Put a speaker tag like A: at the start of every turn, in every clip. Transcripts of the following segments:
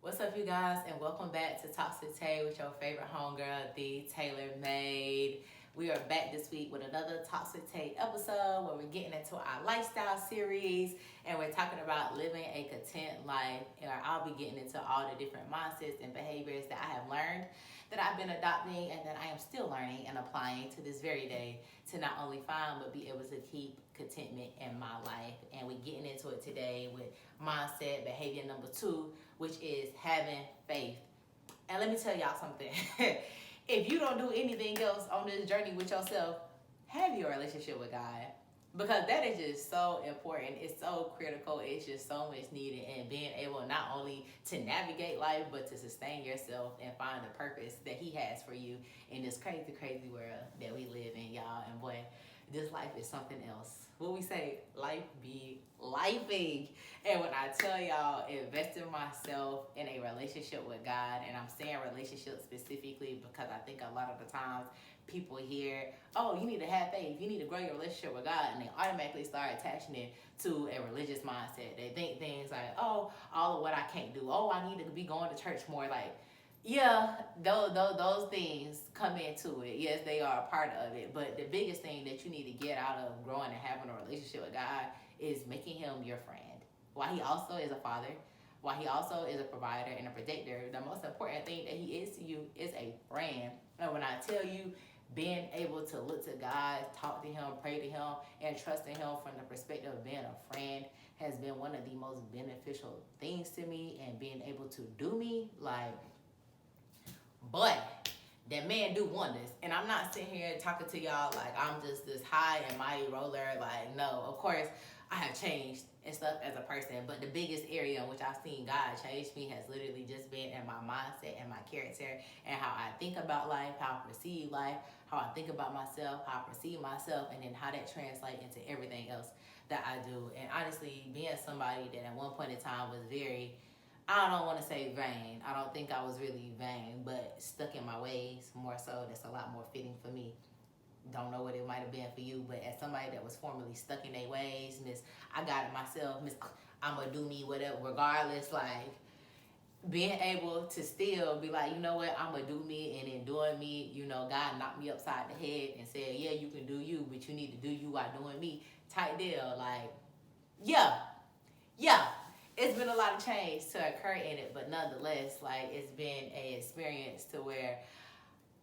A: What's up, you guys, and welcome back to Toxic Tay with your favorite homegirl, the Taylor Maid. We are back this week with another Toxic Tay episode where we're getting into our lifestyle series and we're talking about living a content life. And I'll be getting into all the different mindsets and behaviors that I have learned, that I've been adopting, and that I am still learning and applying to this very day to not only find but be able to keep contentment in my life. And we're getting into it today with mindset behavior number 2, which is having faith. And let me tell y'all something. If you don't do anything else on this journey with yourself, have your relationship with God. Because that is just so important. It's so critical. It's just so much needed. And being able not only to navigate life, but to sustain yourself and find the purpose that He has for you in this crazy, crazy world that we live in, y'all. And boy, this life is something else. What we say, life be lifing. And when I tell y'all, investing myself in a relationship with God, and I'm saying relationship specifically because I think a lot of the times people hear, oh, you need to have faith, you need to grow your relationship with God, and they automatically start attaching it to a religious mindset. They think things like, oh, all of what I can't do, oh, I need to be going to church more. Like, yeah, those things come into it. Yes, they are a part of it. But the biggest thing that you need to get out of growing and having a relationship with God is making Him your friend. While He also is a father, while He also is a provider and a protector, the most important thing that He is to you is a friend. And when I tell you, being able to look to God, talk to Him, pray to Him, and trust in Him from the perspective of being a friend has been one of the most beneficial things to me. And being able to do me, like, but that man do wonders. And I'm not sitting here talking to y'all like I'm just this high and mighty roller. Like, no, of course, I have changed and stuff as a person. But the biggest area in which I've seen God change me has literally just been in my mindset and my character and how I think about life, how I perceive life, how I think about myself, how I perceive myself, and then how that translates into everything else that I do. And honestly, being somebody that at one point in time was very, I don't want to say vain. I don't think I was really vain, but stuck in my ways more so. That's a lot more fitting for me. Don't know what it might have been for you, but as somebody that was formerly stuck in their ways, Miss, I got it myself, Miss, I'm going to do me whatever, regardless, like, being able to still be like, you know what, I'm going to do me, and in doing me, you know, God knocked me upside the head and said, yeah, you can do you, but you need to do you while doing me, type deal. Like, yeah. It's been a lot of change to occur in it, but nonetheless, like, it's been an experience to where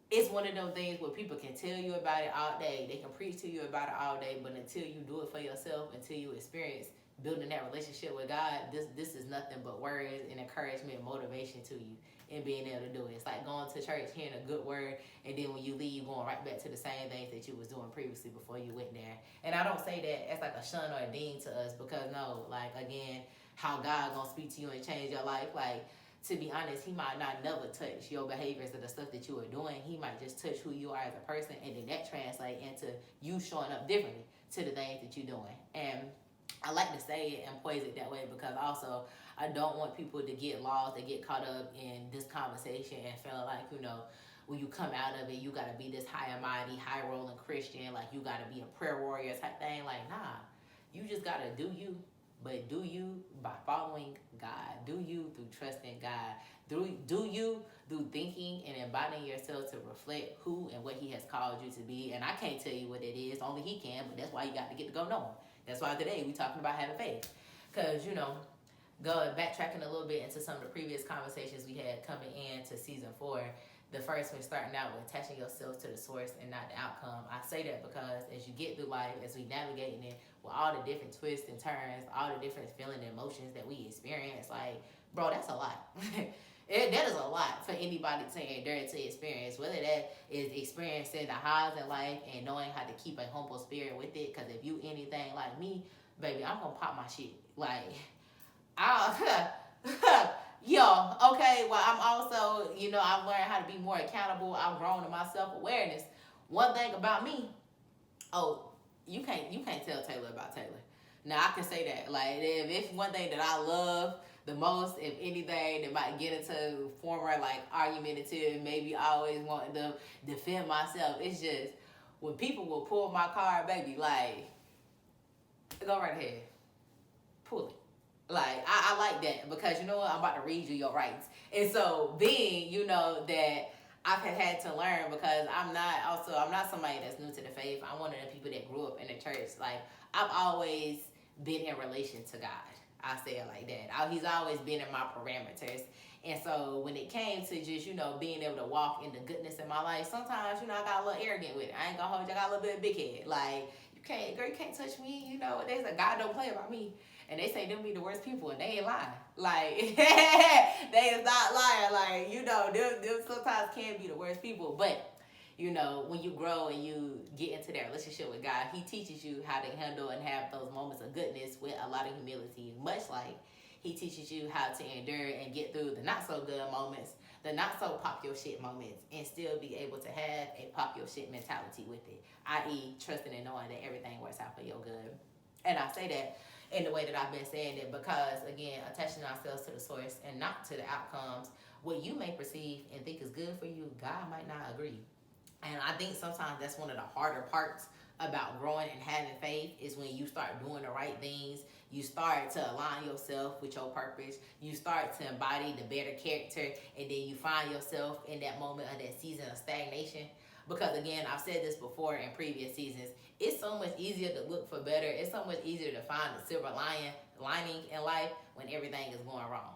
A: it's one of those things where people can tell you about it all day. They can preach to you about it all day, but until you do it for yourself, until you experience building that relationship with God, this is nothing but words and encouragement and motivation to you and being able to do it. It's like going to church, hearing a good word, and then when you leave, going right back to the same things that you was doing previously before you went there. And I don't say that as like a shun or a ding to us, because no, like, again, how God gonna speak to you and change your life, like, to be honest, He might not never touch your behaviors or the stuff that you are doing. He might just touch who you are as a person, and then that translates into you showing up differently to the things that you're doing. And I like to say it and phrase it that way because also I don't want people to get lost and get caught up in this conversation and feel like, you know, when you come out of it, you got to be this high and mighty, high rolling Christian, like you got to be a prayer warrior type thing. Like, nah, you just got to do you. But do you by following God. Do you through trusting God. Do you through thinking and embodying yourself to reflect who and what He has called you to be. And I can't tell you what it is. Only He can. But that's why you got to get to go know Him. That's why today we talking about having faith. Because, you know, backtracking a little bit into some of the previous conversations we had coming into season 4. The first one starting out with attaching yourself to the source and not the outcome. I say that because as you get through life, as we navigating it with all the different twists and turns, all the different feelings and emotions that we experience, like, bro, that's a lot. That is a lot for anybody to endure to experience, whether that is experiencing the highs in life and knowing how to keep a humble spirit with it. Because if you anything like me, baby, I'm going to pop my shit. Like, yo, okay, well, I'm also, you know, I've learned how to be more accountable. I've grown in my self-awareness. One thing about me, oh, you can't tell Taylor about Taylor. Now, I can say that. Like, if it's one thing that I love the most, if anything, that might get into former, like, argumentative, maybe always wanting to defend myself, it's just, when people will pull my card, baby, like, go right ahead. Pull it. Like, I like that because you know what? I'm about to read you your rights. And so being, that I've had to learn because I'm not somebody that's new to the faith. I'm one of the people that grew up in the church. Like, I've always been in relation to God. I say it like that. He's always been in my parameters. And so when it came to just, being able to walk in the goodness in my life, sometimes, I got a little arrogant with it. I ain't gonna hold you. I got a little bit of big head. Like, you can't touch me. They say God don't play about me. And they say them be the worst people, and they ain't lying. Like, they is not lying. Like, them sometimes can be the worst people. But, when you grow and you get into that relationship with God, He teaches you how to handle and have those moments of goodness with a lot of humility. Much like He teaches you how to endure and get through the not so good moments, the not so pop your shit moments, and still be able to have a pop your shit mentality with it. I.e., trusting and knowing that everything works out for your good. And I say that in the way that I've been saying it because, again, attaching ourselves to the source and not to the outcomes. What you may perceive and think is good for you, God might not agree. And I think sometimes that's one of the harder parts about growing and having faith is when you start doing the right things. You start to align yourself with your purpose. You start to embody the better character, and then you find yourself in that moment of that season of stagnation. Because again, I've said this before in previous seasons, it's so much easier to look for better. It's so much easier to find the silver lining in life when everything is going wrong.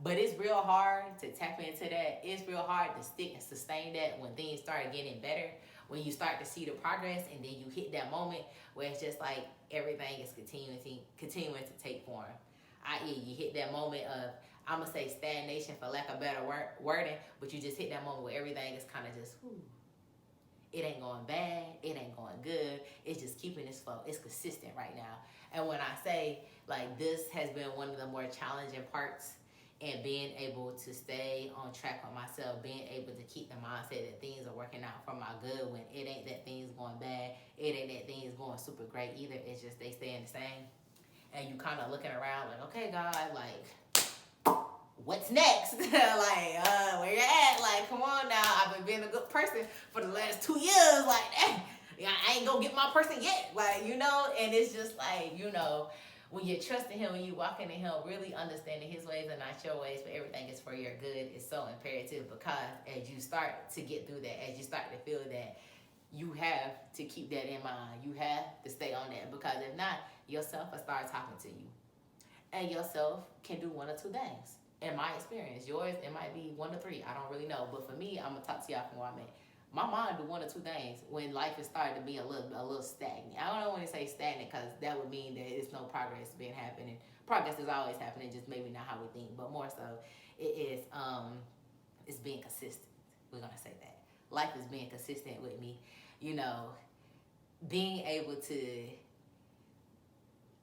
A: But it's real hard to tap into that. It's real hard to stick and sustain that when things start getting better, when you start to see the progress, and then you hit that moment where it's just like everything is continuing to take form. I.e., you hit that moment of, I'm going to say stagnation for lack of better wording, but you just hit that moment where everything is kind of just, whew. It ain't going bad. It ain't going good. It's just keeping its flow. It's consistent right now. And when I say, like, this has been one of the more challenging parts in being able to stay on track with myself, being able to keep the mindset that things are working out for my good when it ain't that things going bad. It ain't that things going super great either. It's just they staying the same. And you kind of looking around like, okay, God, like, what's next? Like, where you at? Like, come on now. I've been being a good person for the last 2 years. Like, I ain't gonna get my person yet. Like, and it's just like, when you're trusting Him, when you walking in Him, really understanding His ways and not your ways, but everything is for your good, is so imperative because as you start to get through that, as you start to feel that, you have to keep that in mind. You have to stay on that because if not, yourself will start talking to you. And yourself can do one or two things. In my experience, yours, it might be 1 to 3. I don't really know. But for me, I'm going to talk to y'all from where I'm at. My mind do 1 or 2 things when life is starting to be a little stagnant. I don't want to say stagnant because that would mean that it's no progress being happening. Progress is always happening, just maybe not how we think. But more so, it's being consistent. We're going to say that. Life is being consistent with me. Being able to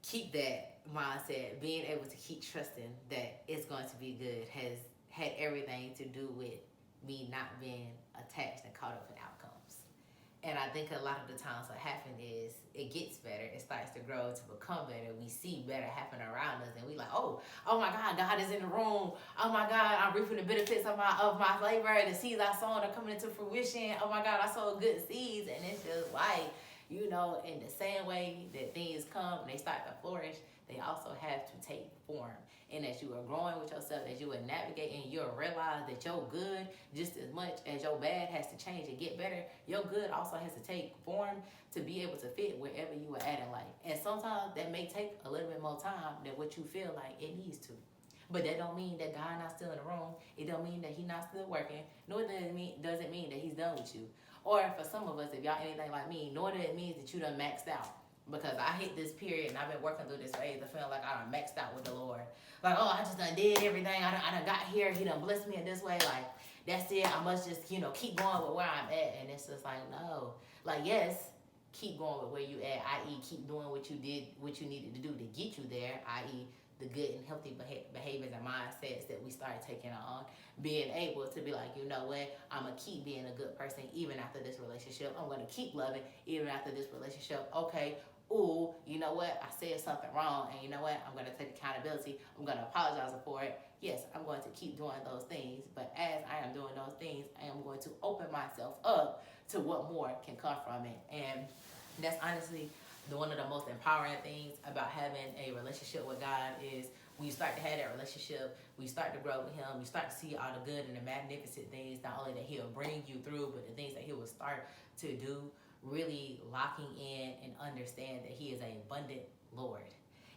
A: keep that mindset, being able to keep trusting that it's going to be good has had everything to do with me not being attached and caught up in outcomes. And I think a lot of the times what happens is it gets better, it starts to grow to become better. We see better happen around us, and we like, oh my God, God is in the room. Oh my God, I'm reaping the benefits of my labor. The seeds I sown are coming into fruition. Oh my God, I sowed good seeds, and it's just like, in the same way that things come and they start to flourish, they also have to take form. And as you are growing with yourself, as you are navigating, you'll realize that your good, just as much as your bad has to change and get better, your good also has to take form to be able to fit wherever you are at in life. And sometimes that may take a little bit more time than what you feel like it needs to. But that don't mean that God not still in the room. It don't mean that He not still working. Nor does it mean that He's done with you. Or for some of us, if y'all anything like me, nor does it mean that you done maxed out. Because I hit this period and I've been working through this phase of feeling like I done maxed out with the Lord. Like, I just done did everything. I done got here. He done blessed me in this way. Like, that's it. I must just, keep going with where I'm at. And it's just like, no. Like, yes, keep going with where you at. I.e., keep doing what you needed to do to get you there. I.e., the good and healthy behaviors and mindsets that we started taking on. Being able to be like, you know what, I'm going to keep being a good person even after this relationship. I'm going to keep loving even after this relationship. Okay, ooh, you know what, I said something wrong, and you know what, I'm going to take accountability. I'm going to apologize for it. Yes, I'm going to keep doing those things, but as I am doing those things, I am going to open myself up to what more can come from it. And that's honestly one of the most empowering things about having a relationship with God is when you start to have that relationship, when you start to grow with him, you start to see all the good and the magnificent things, not only that he'll bring you through, but the things that he will start to do, really locking in and understand that he is an abundant Lord.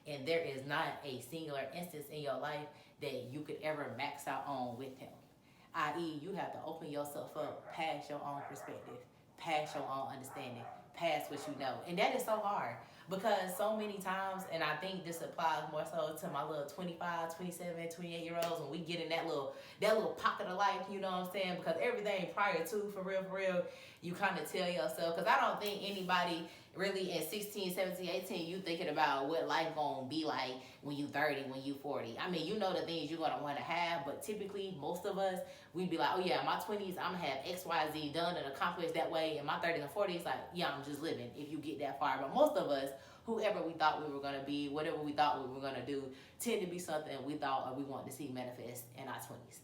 A: And there is not a singular instance in your life that you could ever max out on with him. I.e., you have to open yourself up past your own perspective, past your own understanding, past what you know. And that is so hard because so many times, and I think this applies more so to my little 25, 27, 28-year-olds, when we get in that little pocket of life, you know what I'm saying? Because everything prior to, for real, you kind of tell yourself, because I don't think anybody really in 16, 17, 18, you thinking about what life gonna be like when you 30, when you 40. I mean, you know the things you're gonna want to have, but typically most of us, we'd be like, oh yeah, in my 20s, I'm gonna have X, Y, Z done and accomplished that way. In my 30s and 40s, like, yeah, I'm just living if you get that far. But most of us, whoever we thought we were gonna be, whatever we thought we were gonna do, tend to be something we thought or we want to see manifest in our 20s.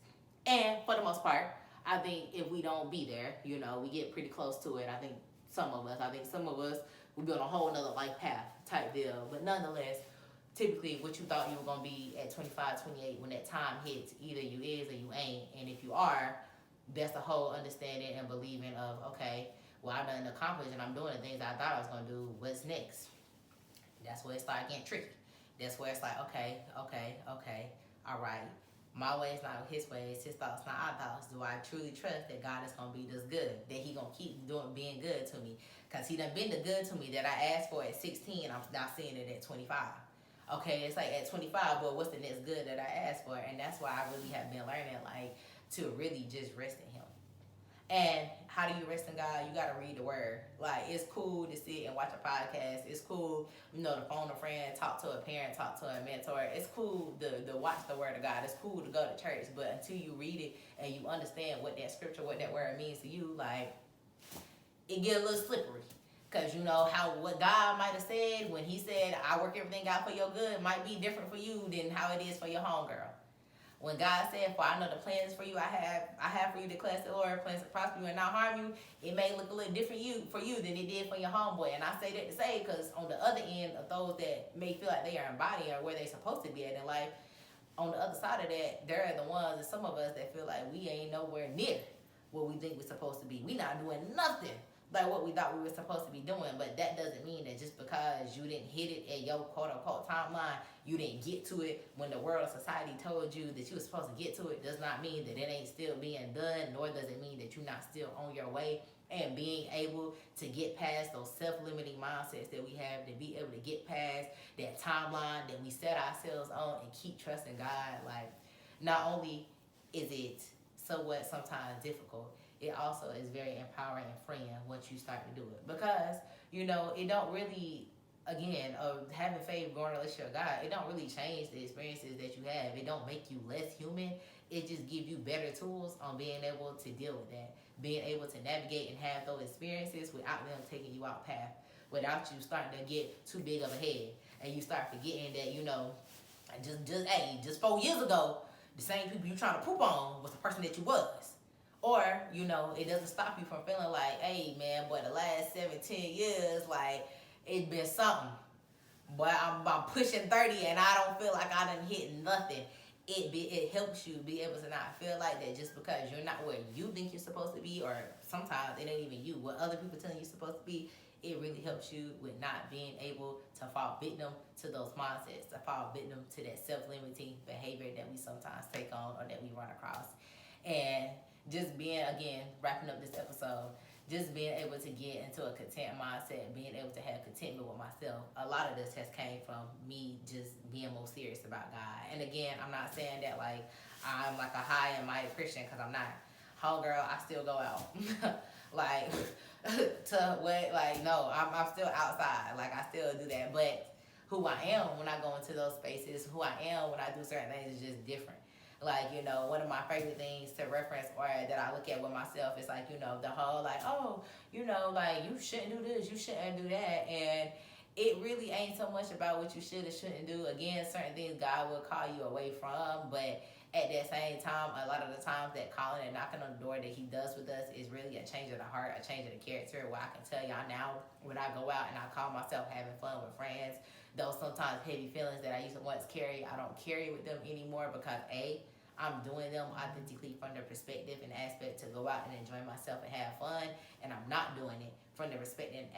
A: And for the most part, I think if we don't be there, you know, we get pretty close to it. I think some of us, we build a whole nother life path type deal. But nonetheless, typically what you thought you were going to be at 25, 28, when that time hits, either you is or you ain't. And if you are, that's the whole understanding and believing of, okay, well, I've done accomplished and I'm doing the things I thought I was going to do. What's next? That's where it starts getting tricky. That's where it's like, okay, all right. My ways not his ways, his thoughts not our thoughts. Do I truly trust that God is going to be this good? That he going to keep being good to me? Because he done been the good to me that I asked for at 16. I'm now seeing it at 25. Okay, it's like at 25, but what's the next good that I asked for? And that's why I really have been learning, like, to really just rest in him. And how do you rest in God? You got to read the word. Like, it's cool to sit and watch a podcast. It's cool, you know, to phone a friend, talk to a parent, talk to a mentor. It's cool to watch the word of God. It's cool to go to church. But until you read it and you understand what that scripture, what that word means to you, like, it get a little slippery. Because you know what God might have said when he said, I work everything out for your good, might be different for you than how it is for your homegirl. When God said, for I know the plans for you I have for you, declares the Lord, plans to prosper you and not harm you, it may look a little different for you than it did for your homeboy. And I say that to say, because on the other end of those that may feel like they are embodying or where they're supposed to be at in life, on the other side of that, there are the ones, and some of us that feel like we ain't nowhere near what we think we're supposed to be. We not doing nothing like what we thought we were supposed to be doing. But that doesn't mean that just because you didn't hit it at your quote-unquote timeline, you didn't get to it when the world of society told you that you were supposed to get to it, does not mean that it ain't still being done, nor does it mean that you're not still on your way. And being able to get past those self-limiting mindsets that we have, to be able to get past that timeline that we set ourselves on and keep trusting God. Like, not only is it somewhat sometimes difficult, it also is very empowering and freeing once you start to do it. Because, you know, it don't really, again, having faith, growing a relationship with God, it don't really change the experiences that you have. It don't make you less human. It just gives you better tools on being able to deal with that. Being able to navigate and have those experiences without them taking you out path. Without you starting to get too big of a head. And you start forgetting that, you know, just 4 years ago, the same people you trying to poop on was the person that you was. Or, you know, it doesn't stop you from feeling like, hey, man, boy, the last 17 years, like, it's been something. But I'm pushing 30 and I don't feel like I done hit nothing. It helps you be able to not feel like that just because you're not where you think you're supposed to be, or sometimes it ain't even you, what other people telling you supposed to be. It really helps you with not being able to fall victim to those mindsets, to fall victim to that self-limiting behavior that we sometimes take on or that we run across. And just being, again, wrapping up this episode, just being able to get into a content mindset, being able to have contentment with myself. A lot of this has came from me just being more serious about God. And again, I'm not saying that like I'm like a high and mighty Christian, because I'm not. Homegirl, I still go out. Like, no, I'm still outside. Like, I still do that. But who I am when I go into those spaces, who I am when I do certain things is just different. Like, you know, one of my favorite things to reference or that I look at with myself is like, you know, the whole like, oh, you know, like, you shouldn't do this, you shouldn't do that. And it really ain't so much about what you should or shouldn't do. Again, certain things God will call you away from, but At that same time, a lot of the times that calling and knocking on the door that he does with us is really a change of the heart, a change of the character, where I can tell y'all now when I go out and I call myself having fun with friends, those sometimes heavy feelings that I used to once carry, I don't carry with them anymore because I'm doing them authentically from the perspective and aspect to go out and enjoy myself and have fun, and I'm not doing it from the perspective and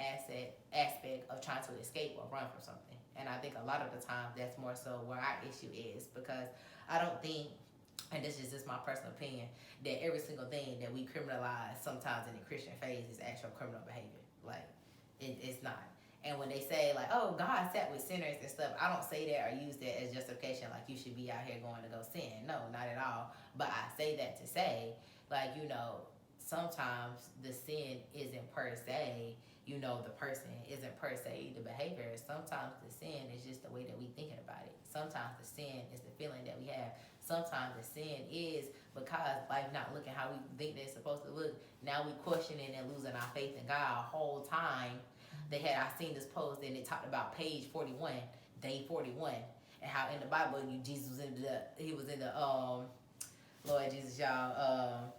A: aspect of trying to escape or run from something. And I think a lot of the time that's more so where our issue is, because I don't think, and this is just my personal opinion, that every single thing that we criminalize sometimes in the Christian phase is actual criminal behavior. Like, it's not. And when they say, like, oh, God sat with sinners and stuff, I don't say that or use that as justification, like you should be out here going to go sin. No, not at all. But I say that to say, like, sometimes the sin isn't per se, the person isn't per se the behavior. Sometimes the sin is just the way that we thinking about it. Sometimes the sin is the feeling that we have. Sometimes the sin is because life not looking how we think they're supposed to look. Now we questioning and losing our faith in God a whole time. I seen this post and it talked about page 41, day 41, and how in the Bible Jesus was in the Lord Jesus, y'all,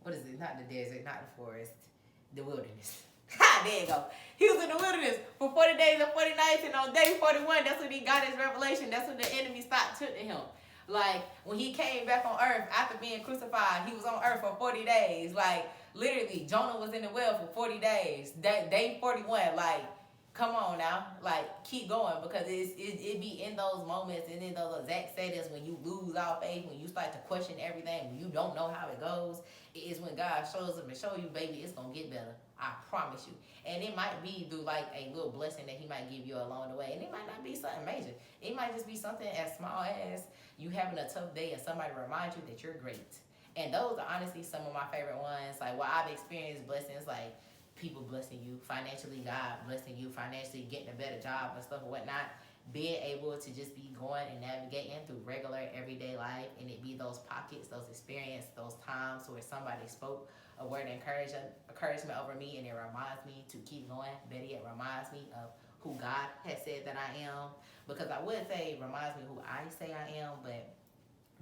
A: what is it? Not the desert, not the forest, the wilderness. There you go. He was in the wilderness for 40 days and 40 nights, and on day 41, that's when he got his revelation. That's when the enemy stopped tempting him. Like, when he came back on earth after being crucified, he was on earth for 40 days. Like, literally, Jonah was in the well for 40 days. Day 41, like, come on now. Like, keep going, because it be in those moments and in those exact settings when you lose all faith, when you start to question everything, when you don't know how it goes, it is when God shows up and show you, baby, it's going to get better. I promise you. And it might be through like a little blessing that he might give you along the way. And it might not be something major. It might just be something as small as you having a tough day and somebody remind you that you're great. And those are honestly some of my favorite ones. Like, what I've experienced blessings, like people blessing you financially, God blessing you financially, getting a better job and stuff and whatnot. Being able to just be going and navigating through regular everyday life, and it be those pockets, those experiences, those times where somebody spoke a word of encouragement over me, and it reminds me to keep going. Better yet, reminds me of who God has said that I am. Because I would say reminds me who I say I am, but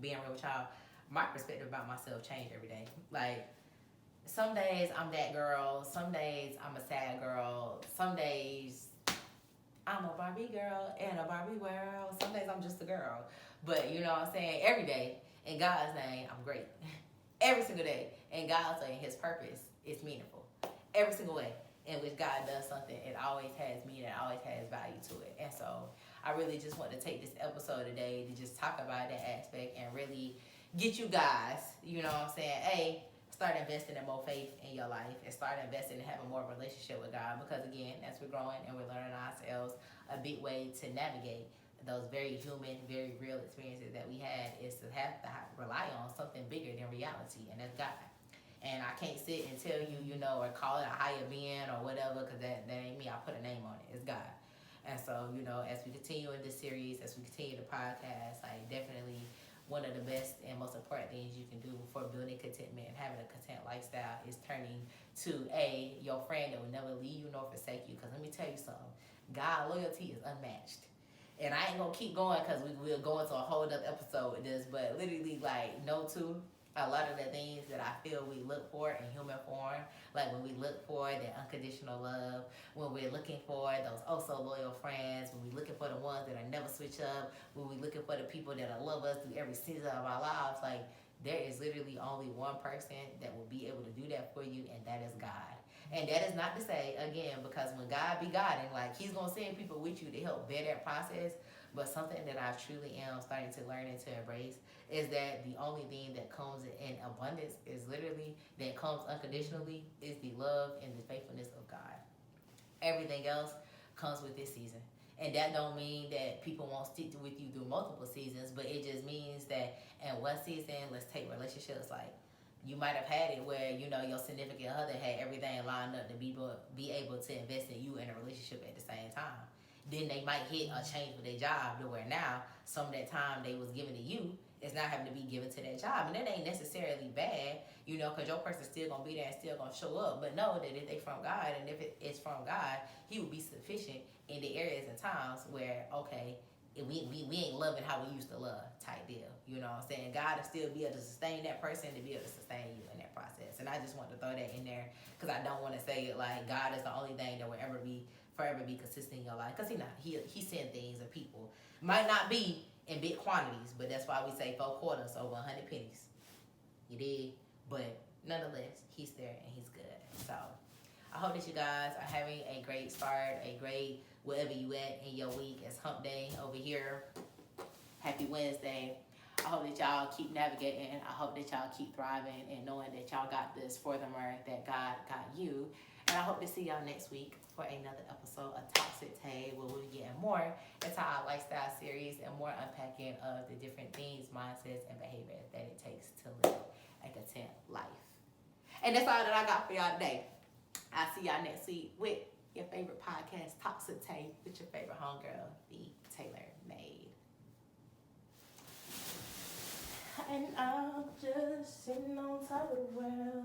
A: being real with y'all, my perspective about myself changed every day. Like, some days I'm that girl, some days I'm a sad girl, some days I'm a Barbie girl in a Barbie world. Some days I'm just a girl. But you know what I'm saying? Every day, in God's name, I'm great. Every single day, in God's way, His purpose is meaningful. Every single way in which God does something, it always has meaning, it always has value to it. And so I really just want to take this episode today to just talk about that aspect and really get you guys, you know what I'm saying, start investing in more faith in your life and start investing in having more of a relationship with God, because again, as we're growing and we're learning ourselves, a big way to navigate those very human, very real experiences that we had is to have to rely on something bigger than reality, and that's God. And I can't sit and tell you, or call it a higher being or whatever, because that ain't me. I put a name on it. It's God. And so, as we continue in this series, as we continue the podcast, like, definitely one of the best and most important things you can do for building contentment and having a content lifestyle is turning to your friend that will never leave you nor forsake you. Because let me tell you something, God loyalty is unmatched. And I ain't gonna keep going because we'll go into a whole other episode with this, but literally, like, no to a lot of the things that I feel we look for in human form, like when we look for that unconditional love, when we're looking for those so loyal friends, when we're looking for the ones that never switch up, when we're looking for the people that love us through every season of our lives, like, there is literally only one person that will be able to do that for you, and that is God. And that is not to say, again, because when God be God, and like, He's gonna send people with you to help bear that process, but something that I truly am starting to learn and to embrace is that the only thing that comes in abundance is literally, that comes unconditionally, is the love and the faithfulness of God. Everything else comes with this season. And that don't mean that people won't stick with you through multiple seasons, but it just means that in one season, let's take relationships, like, you might have had it where, your significant other had everything lined up to be able to invest in you in a relationship at the same time. Then they might hit a change with their job to where now some of that time they was given to you is not having to be given to that job. And that ain't necessarily bad, because your person's still going to be there and still going to show up. But know that if they from God, and if it's from God, He will be sufficient in the areas and times where, okay, we ain't loving how we used to love type deal. You know what I'm saying? God will still be able to sustain that person to be able to sustain you in that process. And I just want to throw that in there because I don't want to say it like God is the only thing that will forever be consistent in your life. Because he send things and people. Might not be in big quantities, but that's why we say 4 quarters over 100 pennies. You did? But nonetheless, he's there and he's good. So I hope that you guys are having a great start, a great wherever you at in your week. It's hump day over here. Happy Wednesday. I hope that y'all keep navigating. I hope that y'all keep thriving and knowing that y'all got this for the more that God got you. And I hope to see y'all next week for another episode of Toxic Tay, where we'll be getting more into our lifestyle series and more unpacking of the different things, mindsets, and behaviors that it takes to live a content life. And that's all that I got for y'all today. I'll see y'all next week with your favorite podcast, Toxic Tay, with your favorite homegirl, the Taylor Maid. And I'm just sitting on top of the world.